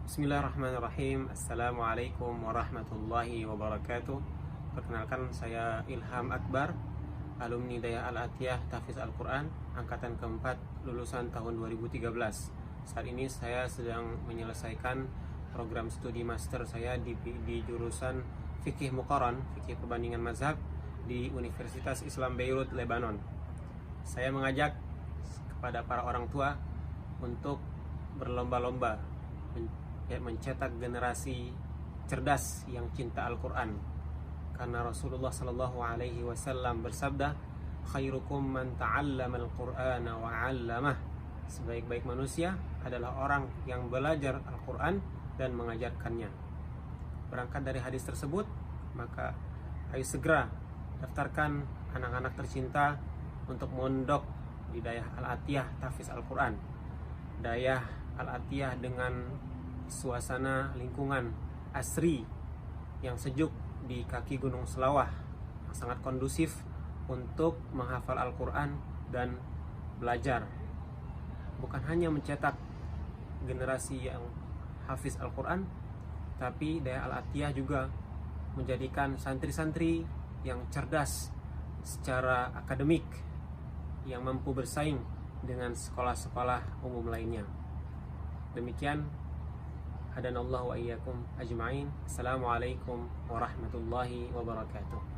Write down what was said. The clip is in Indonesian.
Bismillahirrahmanirrahim. Assalamualaikum warahmatullahi wabarakatuh. Perkenalkan, saya Ilham Akbar, alumni Daya Al-Atiyah Tahfiz Al-Quran, angkatan keempat, lulusan tahun 2013. Saat ini saya sedang menyelesaikan program studi master saya di jurusan Fikih Muqaran, Fikih Perbandingan Mazhab di Universitas Islam Beirut, Lebanon. Saya mengajak kepada para orang tua untuk berlomba-lomba mencetak generasi cerdas yang cinta Al-Quran, karena Rasulullah Sallallahu Alaihi Wasallam bersabda, khairukum man ta'allama al-Qur'ana wa 'allamah. Sebaik-baik manusia adalah orang yang belajar Al-Quran dan mengajarkannya. Berangkat dari hadis tersebut, maka ayo segera daftarkan anak-anak tercinta untuk mondok di Daya Al-Atiyah Tahfiz Al-Quran. Daya Al-Atiyah dengan suasana lingkungan asri yang sejuk di kaki Gunung Selawah, yang sangat kondusif untuk menghafal Al-Quran dan belajar. Bukan hanya mencetak generasi yang hafiz Al-Quran, tapi Daya Al-Atiyah juga menjadikan santri-santri yang cerdas secara akademik, yang mampu bersaing dengan sekolah-sekolah umum lainnya. Demikian, hadanallahu wa iyyakum ajma'in. Assalamualaikum warahmatullahi wabarakatuh.